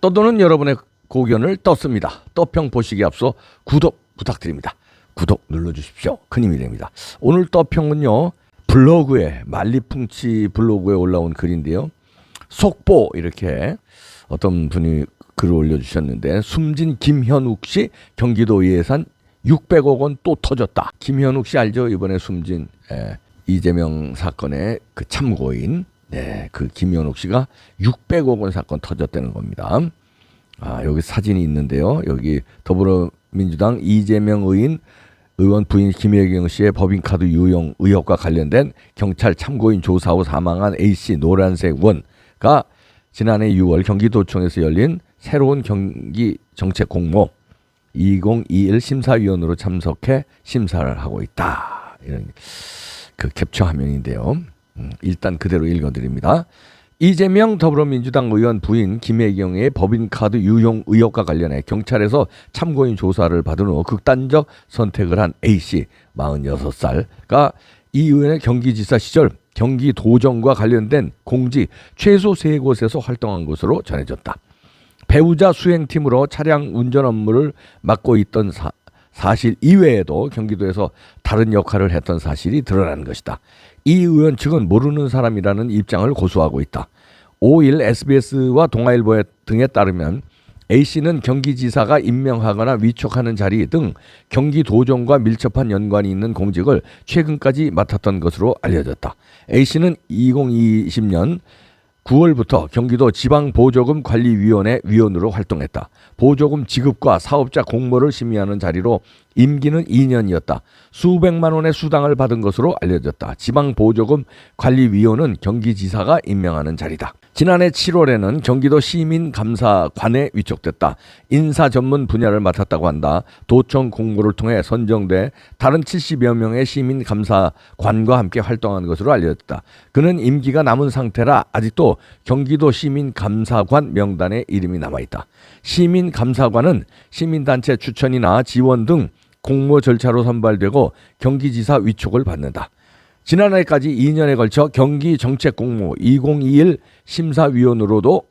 떠도는 여러분의 고견을 떴습니다. 떠평 보시기에 앞서 구독 부탁드립니다. 구독 눌러주십시오. 큰 힘이 됩니다. 오늘 떠평은요, 블로그에 만리풍치 블로그에 올라온 글인데요. 속보 이렇게 어떤 분이 글을 올려주셨는데, 숨진 김현욱 씨 경기도 예산 600억 원 또 터졌다. 김현욱 씨 알죠? 이번에 숨진 이재명 사건의 그 참고인, 그 김현욱 씨가 600억 원 사건 터졌다는 겁니다. 여기 사진이 있는데요. 여기 더불어민주당 이재명 의원 부인 김혜경 씨의 법인카드 유용 의혹과 관련된 경찰 참고인 조사 후 사망한 A씨 노란색 원가 지난해 6월 경기도청에서 열린 새로운 경기 정책 공모 2021 심사위원으로 참석해 심사를 하고 있다. 이런 그 캡처 화면인데요. 일단 그대로 읽어드립니다. 이재명 더불어민주당 의원 부인 김혜경의 법인카드 유용 의혹과 관련해 경찰에서 참고인 조사를 받은 후 극단적 선택을 한 A씨 46살가 이 의원의 경기지사 시절 경기도정과 관련된 공직 최소 3곳에서 활동한 것으로 전해졌다. 배우자 수행팀으로 차량 운전 업무를 맡고 있던 사실 이외에도 경기도에서 다른 역할을 했던 사실이 드러난 것이다. 이 의원 측은 모르는 사람이라는 입장을 고수하고 있다. 5일 SBS와 동아일보 등에 따르면 A씨는 경기지사가 임명하거나 위촉하는 자리 등 경기도정과 밀접한 연관이 있는 공직을 최근까지 맡았던 것으로 알려졌다. A씨는 2020년 9월부터 경기도 지방보조금관리위원회 위원으로 활동했다. 보조금 지급과 사업자 공모를 심의하는 자리로 임기는 2년이었다. 수백만 원의 수당을 받은 것으로 알려졌다. 지방보조금관리위원은 경기지사가 임명하는 자리다. 지난해 7월에는 경기도 시민감사관에 위촉됐다. 인사 전문 분야를 맡았다고 한다. 도청 공모를 통해 선정돼 다른 70여 명의 시민감사관과 함께 활동한 것으로 알려졌다. 그는 임기가 남은 상태라 아직도 경기도 시민감사관 명단에 이름이 남아있다. 시민감사관은 시민단체 추천이나 지원 등 공모 절차로 선발되고 경기지사 위촉을 받는다. 지난해까지 2년에 걸쳐 경기정책공모 2021 심사위원으로도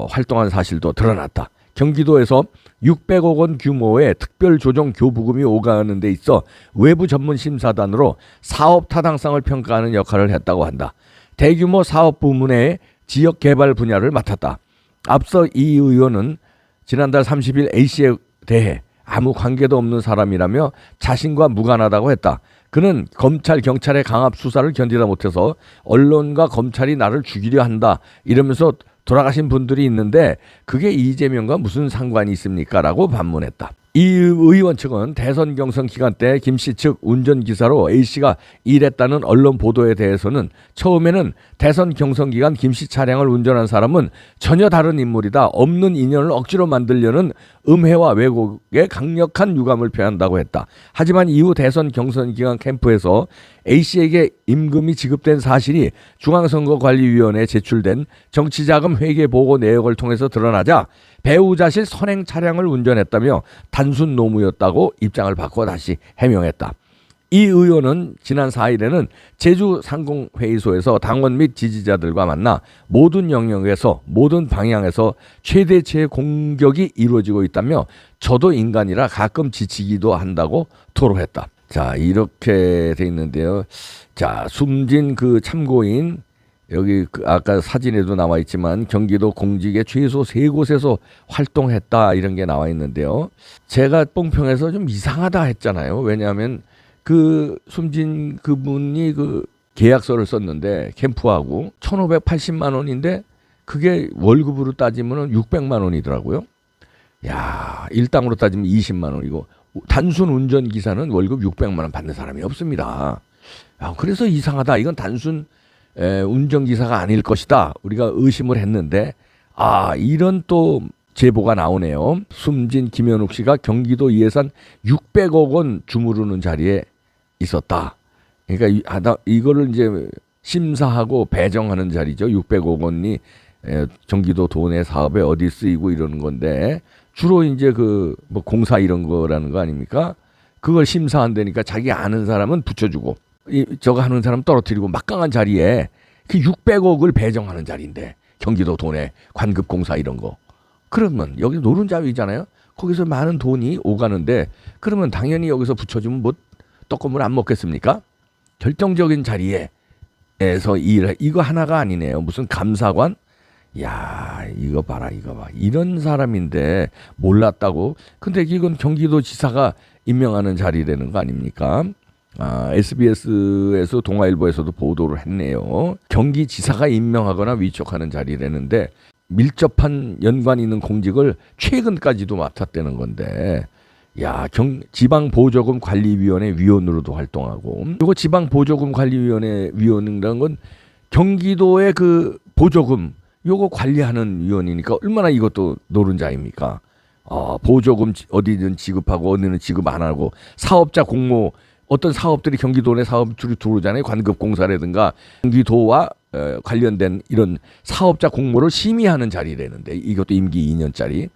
활동한 사실도 드러났다. 경기도에서 600억 원 규모의 특별조정교부금이 오가는 데 있어 외부 전문 심사단으로 사업 타당성을 평가하는 역할을 했다고 한다. 대규모 사업 부문의 지역개발 분야를 맡았다. 앞서 이 의원은 지난달 30일 A씨에 대해 아무 관계도 없는 사람이라며 자신과 무관하다고 했다. 그는 검찰, 경찰의 강압 수사를 견디다 못해서 언론과 검찰이 나를 죽이려 한다 이러면서 돌아가신 분들이 있는데 그게 이재명과 무슨 상관이 있습니까? 라고 반문했다. 이 의원 측은 대선 경선 기간 때 김씨 측 운전기사로 A씨가 일했다는 언론 보도에 대해서는 처음에는 대선 경선 기간 김씨 차량을 운전한 사람은 전혀 다른 인물이다. 없는 인연을 억지로 만들려는 음해와 왜곡에 강력한 유감을 표한다고 했다. 하지만 이후 대선 경선 기간 캠프에서 A씨에게 임금이 지급된 사실이 중앙선거관리위원회에 제출된 정치자금 회계 보고 내역을 통해서 드러나자 배우자실 선행 차량을 운전했다며 단순 노무였다고 입장을 바꿔 다시 해명했다. 이 의원은 지난 4일에는 제주 상공회의소에서 당원 및 지지자들과 만나 모든 영역에서 모든 방향에서 최대치의 공격이 이루어지고 있다며 저도 인간이라 가끔 지치기도 한다고 토로했다. 자, 이렇게 돼 있는데요. 자, 숨진 그 참고인 여기 아까 사진에도 나와 있지만 경기도 공직의 최소 3곳에서 활동했다 이런 게 나와 있는데요. 제가 뽕평에서 좀 이상하다 했잖아요. 왜냐하면 그 숨진 그분이 그 계약서를 썼는데 캠프하고 1,580만 원인데 그게 월급으로 따지면 600만 원이더라고요. 야, 일당으로 따지면 20만 원이고 단순 운전기사는 월급 600만 원 받는 사람이 없습니다. 그래서 이상하다. 이건 단순 운전기사가 아닐 것이다. 우리가 의심을 했는데 이런 또 제보가 나오네요. 숨진 김현욱 씨가 경기도 예산 600억 원 주무르는 자리에 있었다. 그러니까 이거를 이제 심사하고 배정하는 자리죠. 600억 원이 경기도 도내 사업에 어디 쓰이고 이러는 건데 주로 이제 그 뭐 공사 이런 거라는 거 아닙니까? 그걸 심사한다니까 자기 아는 사람은 붙여주고 저거 하는 사람 떨어뜨리고 막강한 자리에 그 600억을 배정하는 자리인데 경기도 도내 관급공사 이런 거 그러면 여기 노른자위잖아요. 거기서 많은 돈이 오가는데 그러면 당연히 여기서 붙여주면 뭐 떡고물 안 먹겠습니까? 결정적인 자리에서 이거 하나가 아니네요. 무슨 감사관? 야, 이거 봐라, 이거 봐. 이런 사람인데 몰랐다고? 근데 이건 경기도지사가 임명하는 자리라는 거 아닙니까? SBS에서 동아일보에서도 보도를 했네요. 경기지사가 임명하거나 위촉하는 자리라는데 밀접한 연관 있는 공직을 최근까지도 맡았다는 건데, 야, 지방보조금 관리위원회 위원으로도 활동하고, 이거 지방보조금 관리위원회 위원이라는 건 경기도의 그 보조금 요거 관리하는 위원이니까 얼마나 이것도 노른자입니까? 보조금 어디든 지급하고 어디는 지급 안 하고, 사업자 공모, 어떤 사업들이 경기도 내 사업들이 들어오잖아요. 관급공사라든가 경기도와 관련된 이런 사업자 공모를 심의하는 자리라는데 이것도 임기 2년짜리.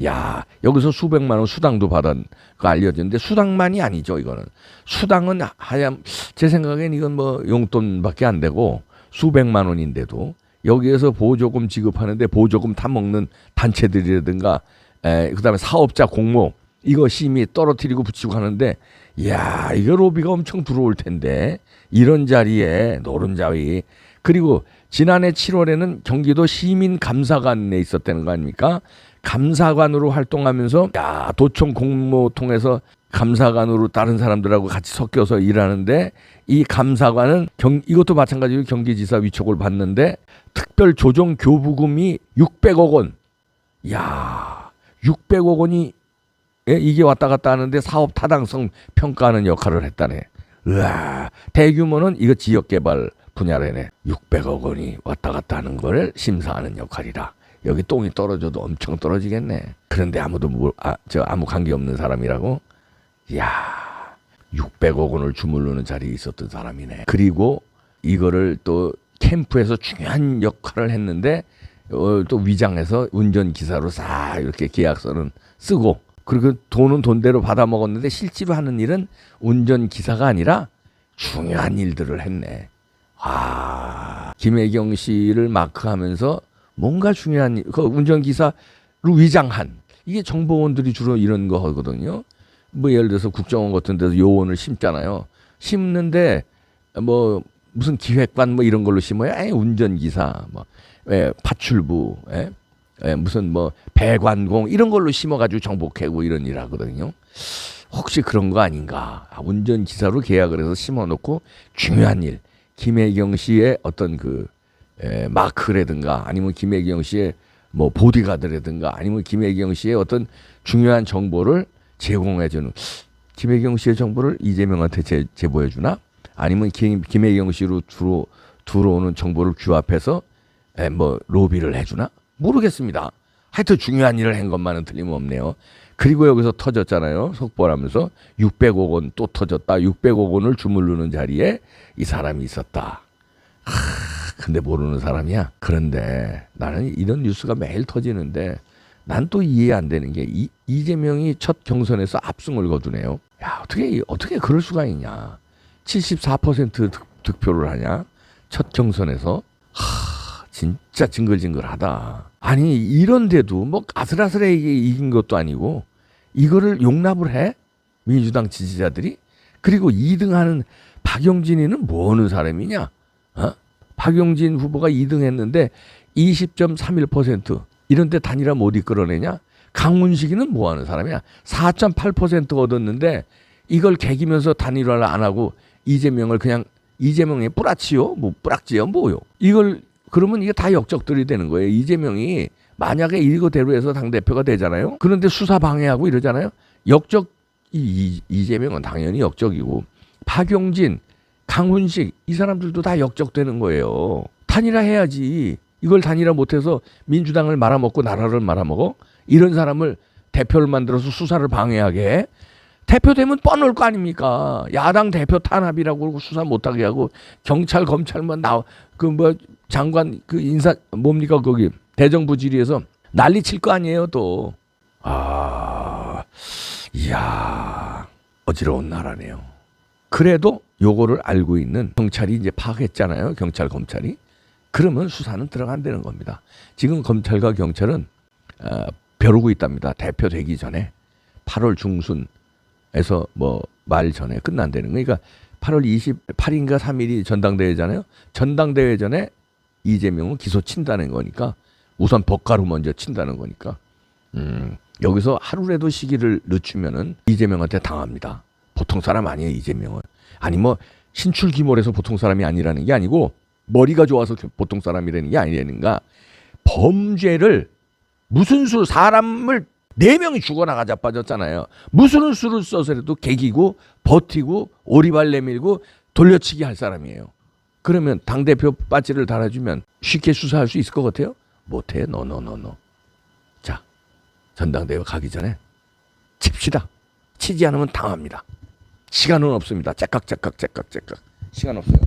야, 여기서 수백만 원 수당도 받은 거 알려졌는데 수당만이 아니죠. 이거는 수당은 하얀, 제 생각엔 이건 뭐 용돈밖에 안 되고 수백만 원인데도 여기에서 보조금 지급하는데 보조금 타먹는 단체들이라든가 그다음에 사업자 공모 이거 심의 떨어뜨리고 붙이고 하는데, 이야, 이거 로비가 엄청 들어올 텐데 이런 자리에 노른자위. 그리고 지난해 7월에는 경기도 시민감사관에 있었다는 거 아닙니까? 감사관으로 활동하면서 야, 도청 공모 통해서 감사관으로 다른 사람들하고 같이 섞여서 일하는데, 이 감사관은 이것도 마찬가지로 경기지사 위촉을 받는데 특별 조정 교부금이 600억 원. 야, 600억 원이 이게 왔다 갔다 하는데 사업 타당성 평가하는 역할을 했다네. 으아, 대규모는 이거 지역개발 분야라네. 600억 원이 왔다 갔다 하는 걸 심사하는 역할이라. 여기 똥이 떨어져도 엄청 떨어지겠네. 그런데 아무도 아무 관계없는 사람이라고? 이야, 600억 원을 주물르는 자리에 있었던 사람이네. 그리고 이거를 또 캠프에서 중요한 역할을 했는데 또 위장해서 운전기사로 싹 이렇게 계약서는 쓰고, 그리고 돈은 돈대로 받아 먹었는데 실제로 하는 일은 운전기사가 아니라 중요한 일들을 했네. 김혜경 씨를 마크하면서 뭔가 중요한 일, 그 운전기사로 위장한, 이게 정보원들이 주로 이런 거 하거든요. 뭐 예를 들어서 국정원 같은 데서 요원을 심잖아요. 심는데 뭐 무슨 기획관 뭐 이런 걸로 심어요. 운전기사, 뭐 파출부, 무슨 뭐 배관공 이런 걸로 심어가지고 정보 캐고 이런 일 하거든요. 혹시 그런 거 아닌가? 운전기사로 계약을 해서 심어놓고 중요한 일, 김혜경 씨의 어떤 그 마크라든가 아니면 김혜경 씨의 뭐 보디가드라든가 아니면 김혜경 씨의 어떤 중요한 정보를 제공해주는, 김혜경 씨의 정보를 이재명한테 제보해주나? 아니면 김혜경 씨로 주로 들어오는 정보를 규합해서 뭐 로비를 해주나? 모르겠습니다. 하여튼 중요한 일을 한 것만은 틀림없네요. 그리고 여기서 터졌잖아요. 속보하면서 600억 원 또 터졌다. 600억 원을 주물르는 자리에 이 사람이 있었다. 근데 모르는 사람이야. 그런데 나는 이런 뉴스가 매일 터지는데 난 또 이해 안 되는 게 이재명이 첫 경선에서 압승을 거두네요. 야, 어떻게 그럴 수가 있냐. 74% 득표를 하냐. 첫 경선에서. 진짜 징글징글하다. 아니 이런데도 뭐 아슬아슬하게 이긴 것도 아니고 이거를 용납을 해? 민주당 지지자들이? 그리고 2등하는 박용진이는 뭐 하는 사람이냐? 박용진 후보가 2등 했는데 20.31% 이런데 단일화 못 이끌어내냐? 강훈식이는 뭐 하는 사람이야? 4.8% 얻었는데 이걸 개기면서 단일화를 안 하고 이재명을 그냥 이재명의 뿌라치요? 뭐 뿌락지요? 뭐요? 이걸 그러면 이게 다 역적들이 되는 거예요. 이재명이 만약에 이거대로 해서 당대표가 되잖아요. 그런데 수사 방해하고 이러잖아요. 이재명은 당연히 역적이고 박용진, 강훈식 이 사람들도 다 역적되는 거예요. 단일화 해야지. 이걸 단일화 못해서 민주당을 말아먹고 나라를 말아먹어? 이런 사람을 대표를 만들어서 수사를 방해하게 해? 대표 되면 뻔할 거 아닙니까? 야당 대표 탄압이라고 그러고 수사 못하게 하고 경찰 검찰만 장관 그 인사 뭡니까 거기 대정부 질의에서 난리 칠 거 아니에요 또. 이야, 어지러운 나라네요. 그래도 요거를 알고 있는 경찰이 이제 파악했잖아요. 경찰 검찰이. 그러면 수사는 들어간다는 겁니다. 지금 검찰과 경찰은 벼르고 있답니다. 대표 되기 전에 8월 중순에서 뭐 말 전에 끝난다는 그러니까 8월 28일인가 3일이 전당대회잖아요. 전당대회 전에 이재명은 기소 친다는 거니까 우선 법가로 먼저 친다는 거니까 여기서 하루라도 시기를 늦추면은 이재명한테 당합니다. 보통 사람 아니에요, 이재명은. 아니 뭐 신출귀몰해서 보통 사람이 아니라는 게 아니고 머리가 좋아서 보통 사람이라는 게 아니라는가. 범죄를 무슨 수 사람을 4명이 죽어나가 자빠졌잖아요. 무슨 수를 써서라도 개기고 버티고 오리발 내밀고 돌려치기 할 사람이에요. 그러면 당대표 배지를 달아주면 쉽게 수사할 수 있을 것 같아요? 못해. 노. 자, 전당대회 가기 전에 칩시다. 치지 않으면 당합니다. 시간은 없습니다. 째깍 시간 없어요.